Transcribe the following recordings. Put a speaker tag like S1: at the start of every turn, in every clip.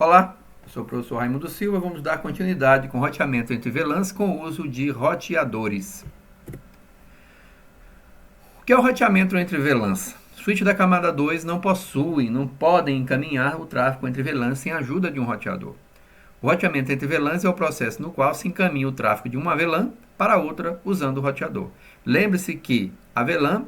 S1: Olá, eu sou o professor Raimundo Silva. Vamos dar continuidade com roteamento entre VLANs com o uso de roteadores. O que é o roteamento entre VLANs? Switch da camada 2 não podem encaminhar o tráfego entre VLANs sem a ajuda de um roteador. O roteamento entre VLANs é o processo no qual se encaminha o tráfego de uma VLAN para outra usando o roteador. Lembre-se que a VLAN,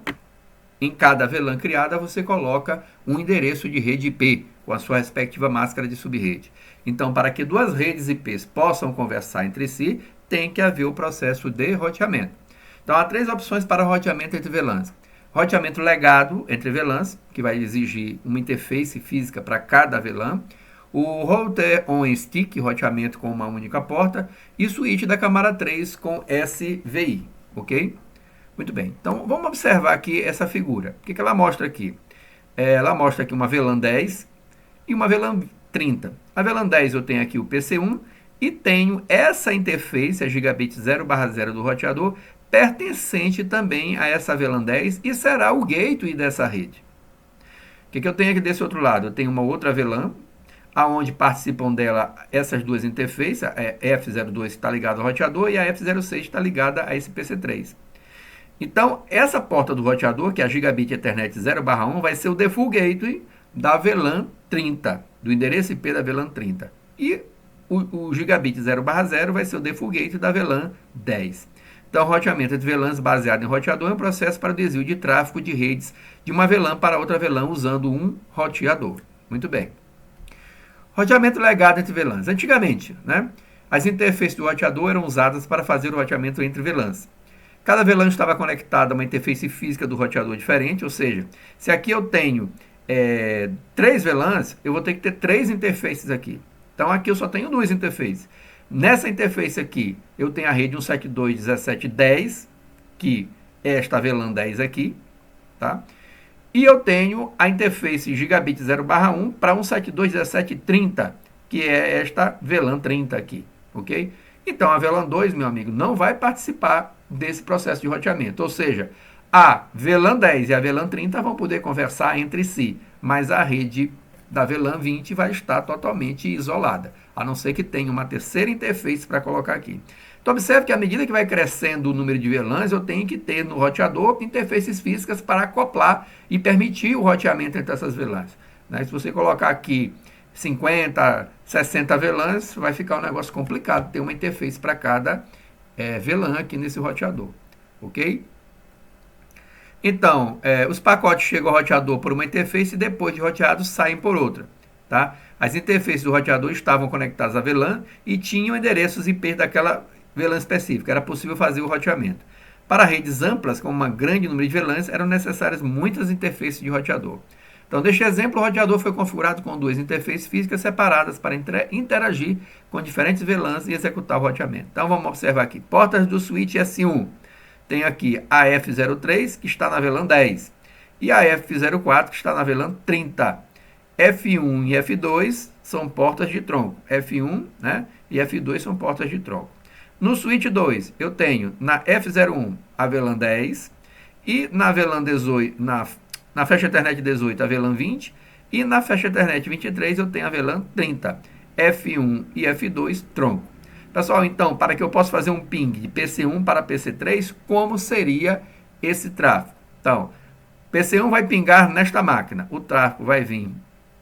S1: em cada VLAN criada, você coloca um endereço de rede IP com a sua respectiva máscara de subrede. Então, para que duas redes IPs possam conversar entre si, tem que haver o processo de roteamento. Então, há três opções para roteamento entre VLANs. Roteamento legado entre VLANs, que vai exigir uma interface física para cada VLAN. O Router on Stick, roteamento com uma única porta. E switch da camada 3 com SVI, ok? Muito bem, então vamos observar aqui essa figura. O que ela mostra aqui? Ela mostra aqui uma VLAN 10 e uma VLAN 30. A VLAN 10 eu tenho aqui o PC1 e tenho essa interface, a gigabit 0/0 do roteador, pertencente também a essa VLAN 10 e será o gateway dessa rede. O que eu tenho aqui desse outro lado? Eu tenho uma outra VLAN, aonde participam dela essas duas interfaces, a F02 está ligada ao roteador e a F06 está ligada a esse PC3. Então, essa porta do roteador, que é a Gigabit Ethernet 0/1, vai ser o default gateway da VLAN 30, do endereço IP da VLAN 30. E o Gigabit 0/0 vai ser o default gateway da VLAN 10. Então, o roteamento entre VLANs baseado em roteador é um processo para o desvio de tráfego de redes de uma VLAN para outra VLAN usando um roteador. Muito bem. Roteamento legado entre VLANs. Antigamente, as interfaces do roteador eram usadas para fazer o roteamento entre VLANs. Cada VLAN estava conectado a uma interface física do roteador diferente, ou seja, se aqui eu tenho 3 VLANs, eu vou ter que ter 3 interfaces aqui. Então aqui eu só tenho 2 interfaces. Nessa interface aqui, eu tenho a rede 172.17.10, que é esta VLAN 10 aqui, tá? E eu tenho a interface Gigabit 0/1 para 172.17.30, que é esta VLAN 30 aqui, ok? Então a VLAN 2, meu amigo, não vai participar desse processo de roteamento. Ou seja, a VLAN 10 e a VLAN 30 vão poder conversar entre si, mas a rede da VLAN 20 vai estar totalmente isolada, a não ser que tenha uma terceira interface para colocar aqui. Então observe que à medida que vai crescendo o número de VLANs, eu tenho que ter no roteador interfaces físicas para acoplar e permitir o roteamento entre essas VLANs. Se você colocar aqui 50, 60 VLANs, vai ficar um negócio complicado ter uma interface para cada VLAN aqui nesse roteador, ok? Então, os pacotes chegam ao roteador por uma interface e depois de roteados saem por outra, tá? As interfaces do roteador estavam conectadas à VLAN e tinham endereços IP daquela VLAN específica. Era possível fazer o roteamento. Para redes amplas, com um grande número de VLANs, eram necessárias muitas interfaces de roteador. Então, neste exemplo, o roteador foi configurado com 2 interfaces físicas separadas para interagir com diferentes VLANs e executar o roteamento. Então, vamos observar aqui. Portas do switch S1. Tem aqui a F03, que está na VLAN 10, e a F04, que está na VLAN 30. F1 e F2 são portas de tronco. F1 e F2 são portas de tronco. No switch 2, eu tenho na F01 a VLAN 10 e na VLAN 18, na Flash Ethernet 18 a VLAN 20 e na Flash Ethernet 23 eu tenho a VLAN 30. F1 e F2 tronco. Pessoal, então, para que eu possa fazer um ping de PC1 para PC3, como seria esse tráfego? Então, PC1 vai pingar nesta máquina. O tráfego vai vir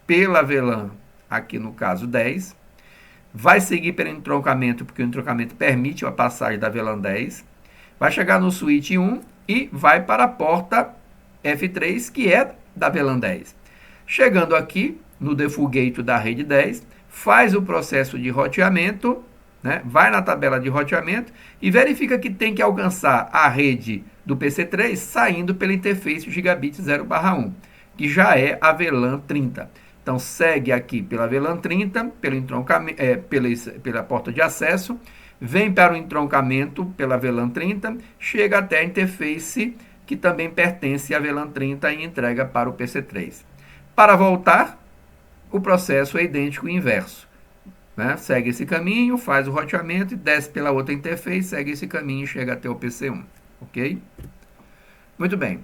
S1: pela VLAN, aqui no caso 10, vai seguir pelo entroncamento, porque o entroncamento permite a passagem da VLAN 10, vai chegar no switch 1 e vai para a porta F3, que é da VLAN 10. Chegando aqui, no default gateway da rede 10, faz o processo de roteamento, vai na tabela de roteamento e verifica que tem que alcançar a rede do PC3 saindo pela interface Gigabit 0/1, que já é a VLAN 30. Então, segue aqui pela VLAN 30, pelo entroncamento, pela porta de acesso, vem para o entroncamento pela VLAN 30, chega até a interface que também pertence à VLAN 30 e entrega para o PC3. Para voltar, o processo é idêntico e inverso. Segue esse caminho, faz o roteamento e desce pela outra interface, segue esse caminho e chega até o PC1, ok? Muito bem.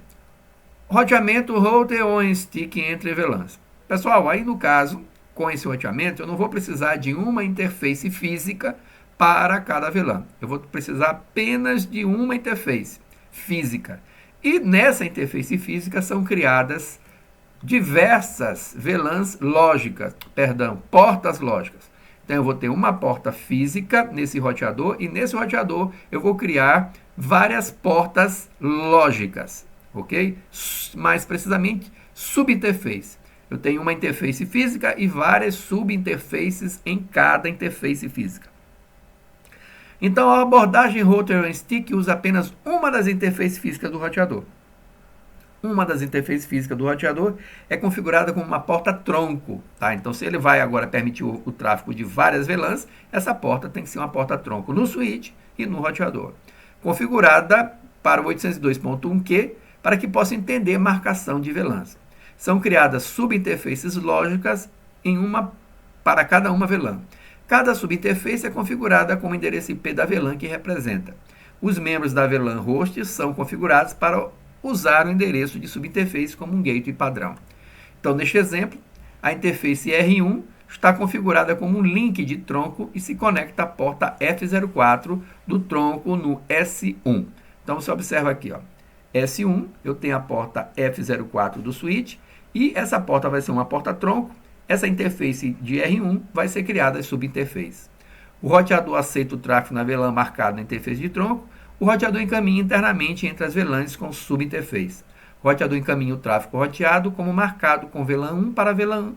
S1: Roteamento Router on Stick entre VLANs. Pessoal, aí no caso, com esse roteamento, eu não vou precisar de uma interface física para cada VLAN. Eu vou precisar apenas de uma interface física. E nessa interface física são criadas diversas VLANs lógicas, portas lógicas. Então eu vou ter uma porta física nesse roteador e nesse roteador eu vou criar várias portas lógicas, ok? Mais precisamente, subinterface. Eu tenho uma interface física e várias subinterfaces em cada interface física. Então a abordagem Router and Stick usa apenas uma das interfaces físicas do roteador. Uma das interfaces físicas do roteador é configurada como uma porta tronco, tá? Então, se ele vai agora permitir o tráfego de várias VLANs, essa porta tem que ser uma porta tronco no switch e no roteador. Configurada para o 802.1q para que possa entender marcação de VLANs. São criadas subinterfaces lógicas para cada uma VLAN. Cada subinterface é configurada com o endereço IP da VLAN que representa. Os membros da VLAN host são configurados para usar o endereço de subinterface como um gateway padrão. Então, neste exemplo, a interface R1 está configurada como um link de tronco e se conecta à porta F04 do tronco no S1. Então, você observa aqui, ó, S1, eu tenho a porta F04 do switch e essa porta vai ser uma porta tronco. Essa interface de R1 vai ser criada as subinterfaces. O roteador aceita o tráfego na VLAN marcado na interface de tronco. O roteador encaminha internamente entre as VLANs com subinterface. O roteador encaminha o tráfego roteado como marcado com VLAN 1 para VLAN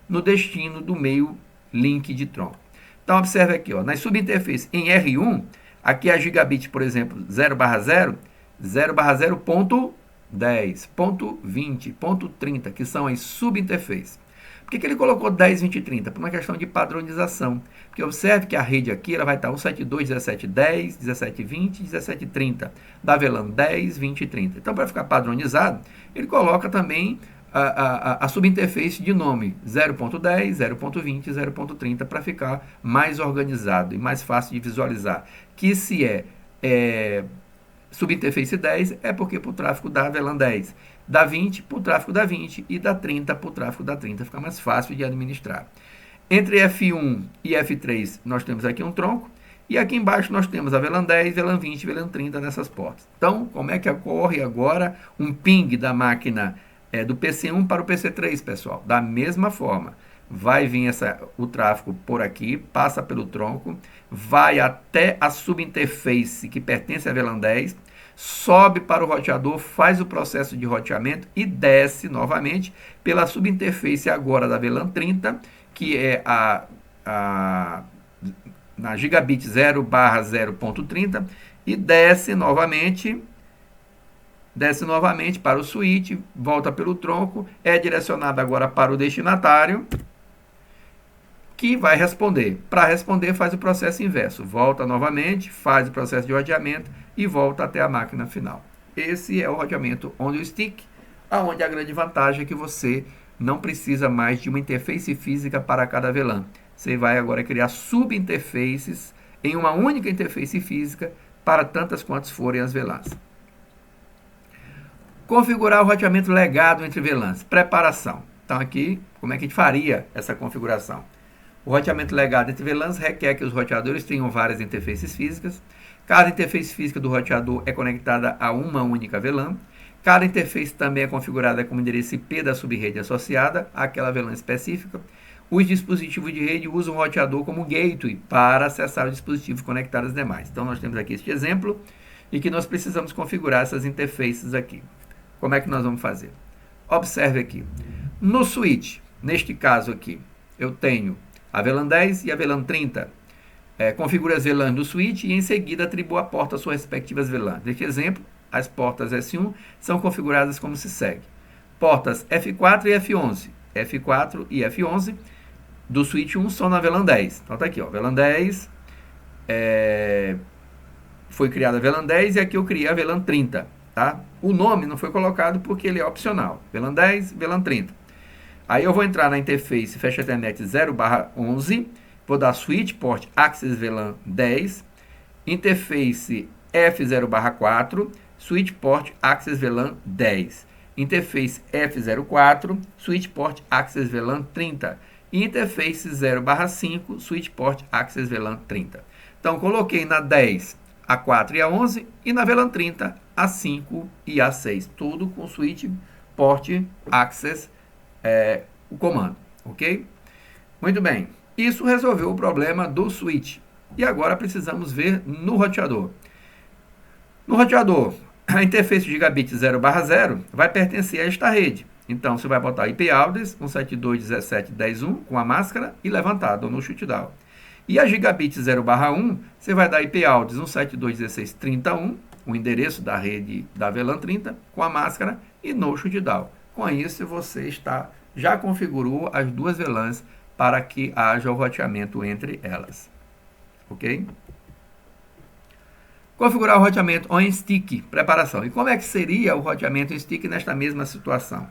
S1: no destino do meio link de tronco. Então, observe aqui, ó, nas subinterfaces em R1, aqui a gigabit, por exemplo, 0/0, 0/0.10, ponto 20, ponto 30, que são as subinterfaces. Por que ele colocou 10, 20 e 30? Por uma questão de padronização. Porque observe que a rede aqui ela vai estar 172, 1710, 1720, 1730. Da VLAN 10, 20 e 30. Então, para ficar padronizado, ele coloca também a subinterface de nome 0.10, 0.20, 0.30 para ficar mais organizado e mais fácil de visualizar. Que se é subinterface 10 é porque para o tráfego da VLAN 10. Da 20 para o tráfego da 20 e da 30 para o tráfego da 30. Fica mais fácil de administrar. Entre F1 e F3 nós temos aqui um tronco. E aqui embaixo nós temos a VLAN 10, VLAN 20 e VLAN 30 nessas portas. Então, como é que ocorre agora um ping da máquina do PC1 para o PC3, pessoal? Da mesma forma. Vai vir o tráfego por aqui, passa pelo tronco, vai até a subinterface que pertence à VLAN 10, sobe para o roteador, faz o processo de roteamento e desce novamente pela subinterface agora da VLAN 30, que é na gigabit 0/0.30 e desce novamente para o switch, volta pelo tronco, é direcionado agora para o destinatário, que vai responder. Para responder, faz o processo inverso. Volta novamente, faz o processo de roteamento e volta até a máquina final. Esse é o roteamento on-the-stick, onde a grande vantagem é que você não precisa mais de uma interface física para cada VLAN. Você vai agora criar subinterfaces em uma única interface física para tantas quantas forem as VLANs. Configurar o roteamento legado entre VLANs. Preparação. Então aqui, como é que a gente faria essa configuração? O roteamento legado entre VLANs requer que os roteadores tenham várias interfaces físicas. Cada interface física do roteador é conectada a uma única VLAN. Cada interface também é configurada com o endereço IP da subrede associada àquela VLAN específica. Os dispositivos de rede usam o roteador como gateway para acessar os dispositivos conectados aos demais. Então, nós temos aqui este exemplo e que nós precisamos configurar essas interfaces aqui. Como é que nós vamos fazer? Observe aqui. No switch, neste caso aqui, eu tenho a VLAN 10 e a VLAN 30. Configure as VLANs do switch e em seguida atribua a porta às suas respectivas VLANs. Neste exemplo, as portas S1 são configuradas como se segue. Portas F4 e F11. F4 e F11 do switch 1 são na VLAN 10. Então tá aqui, ó, VLAN 10, foi criada a VLAN 10 e aqui eu criei a VLAN 30. Tá? O nome não foi colocado porque ele é opcional. VLAN 10, VLAN 30. Aí eu vou entrar na interface Fecha Ethernet 0/11, vou dar switch port access VLAN 10, interface F0/4, switch port access VLAN 10. interface F04, switch port access VLAN 30. E interface 0/5, switch port access VLAN 30. Então, coloquei na 10, A4 e A11 e na VLAN 30, A5 e A6. Tudo com switch port access, o comando, ok? Muito bem. Isso resolveu o problema do switch. E agora precisamos ver no roteador. No roteador, a interface gigabit 0/0 vai pertencer a esta rede. Então, você vai botar IP address 172.17.10.1 com a máscara e levantado no shutdown. E a gigabit 0/1, você vai dar IP address 172.16.30.1, o endereço da rede da VLAN 30, com a máscara e no shutdown. Com isso, você já configurou as duas VLANs para que haja o roteamento entre elas. Ok? Configurar o roteamento on-stick, preparação. E como é que seria o roteamento on-stick nesta mesma situação?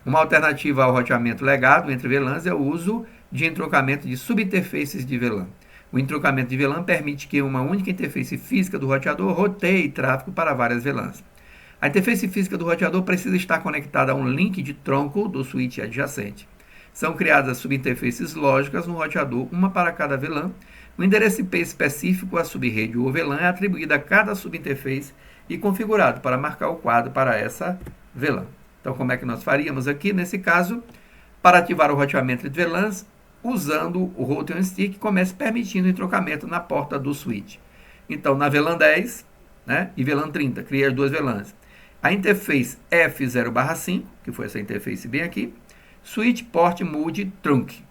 S1: Uma alternativa ao roteamento legado entre VLANs é o uso de entrocamento de subinterfaces de VLAN. O entrocamento de VLAN permite que uma única interface física do roteador roteie tráfego para várias VLANs. A interface física do roteador precisa estar conectada a um link de tronco do switch adjacente. São criadas subinterfaces lógicas no roteador, uma para cada VLAN. O endereço IP específico à subrede ou VLAN é atribuído a cada subinterface e configurado para marcar o quadro para essa VLAN. Então, como é que nós faríamos aqui, nesse caso, para ativar o roteamento de VLANs, usando o Route on Stick, comece permitindo o entrocamento na porta do switch. Então, na VLAN 10, né, e VLAN 30, criei as duas VLANs. A interface F0/5, que foi essa interface bem aqui, switch port mode trunk,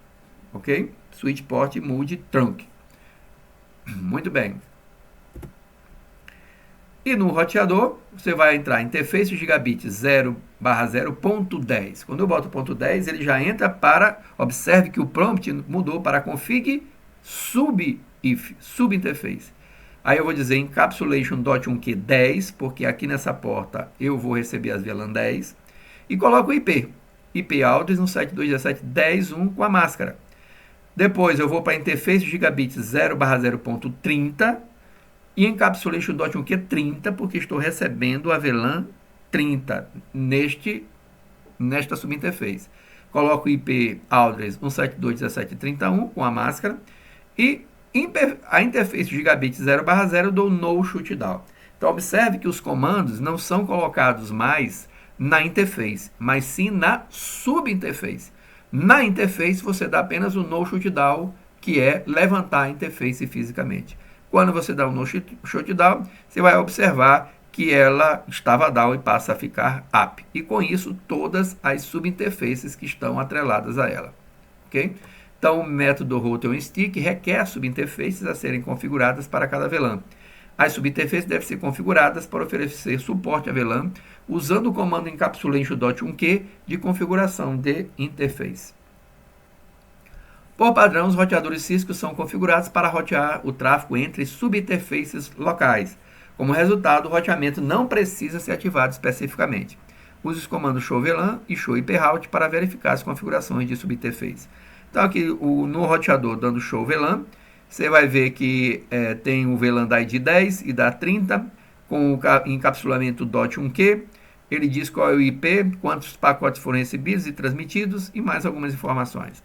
S1: ok? Switch port mode trunk. Muito bem. E no roteador, você vai entrar em interface gigabit 0/0.10. Quando eu boto ponto 10, ele já entra para... Observe que o prompt mudou para config subif, subinterface. Aí eu vou dizer encapsulation.1q 10, porque aqui nessa porta eu vou receber as VLAN 10. E coloco o IP. IP address 172.17.10.1 com a máscara. Depois eu vou para a interface gigabit 0/0.30 e encapsulation.1q 30, porque estou recebendo a VLAN 30 nesta subinterface. Coloco o IP address 172.17.30.1 com a máscara e a interface gigabit 0/0 dou no shutdown. Então observe que os comandos não são colocados mais na interface, mas sim na subinterface. Na interface você dá apenas o no shutdown, que é levantar a interface fisicamente. Quando você dá o no shutdown, você vai observar que ela estava down e passa a ficar up. E com isso, todas as subinterfaces que estão atreladas a ela. Ok? Então, o método Route on Stick requer subinterfaces a serem configuradas para cada VLAN. As subinterfaces devem ser configuradas para oferecer suporte a VLAN usando o comando encapsulation.1q de configuração de interface. Por padrão, os roteadores Cisco são configurados para rotear o tráfego entre subinterfaces locais. Como resultado, o roteamento não precisa ser ativado especificamente. Use os comandos show VLAN e show IP route para verificar as configurações de subinterface. Então, aqui no roteador, dando show VLAN, você vai ver que tem o VLAN da ID 10 e da 30, com o encapsulamento .1q. Ele diz qual é o IP, quantos pacotes foram recebidos e transmitidos e mais algumas informações.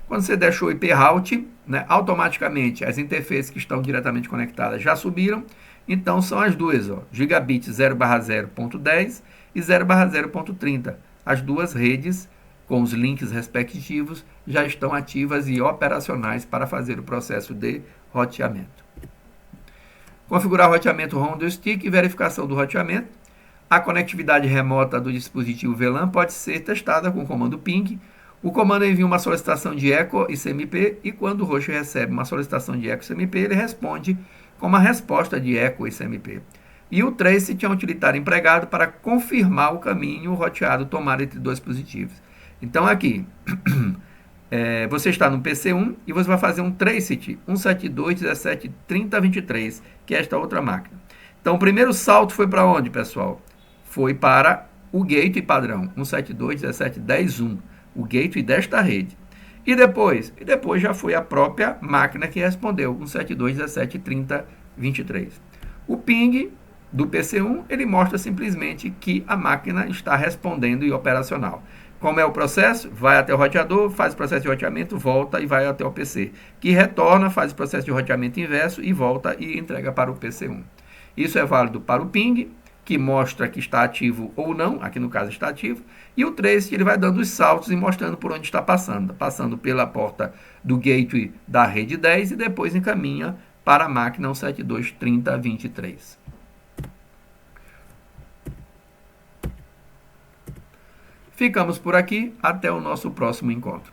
S1: Quando você der show IP route, né, automaticamente as interfaces que estão diretamente conectadas já subiram. Então, são as duas, ó, gigabit 0/0.10 e 0/0.30. As duas redes, com os links respectivos, já estão ativas e operacionais para fazer o processo de roteamento. Configurar o roteamento round stick e verificação do roteamento. A conectividade remota do dispositivo VLAN pode ser testada com o comando ping. O comando envia uma solicitação de echo ICMP e quando o host recebe uma solicitação de echo ICMP, ele responde com uma resposta de echo ICMP. E o trace é um utilitário empregado para confirmar o caminho roteado tomado entre dois dispositivos. Então aqui, você está no PC1 e você vai fazer um tracet 172.17.30.23, que é esta outra máquina. Então o primeiro salto foi para onde, pessoal? Foi para o gateway padrão 172.17.10.1, o gateway desta rede. E depois já foi a própria máquina que respondeu 172.17.30.23. O ping do PC1, ele mostra simplesmente que a máquina está respondendo e operacional. Como é o processo? Vai até o roteador, faz o processo de roteamento, volta e vai até o PC. Que retorna, faz o processo de roteamento inverso e volta e entrega para o PC1. Isso é válido para o ping, que mostra que está ativo ou não, aqui no caso está ativo, e o trace, que ele vai dando os saltos e mostrando por onde está passando pela porta do gateway da rede 10 e depois encaminha para a máquina 172.30.23. Ficamos por aqui, até o nosso próximo encontro.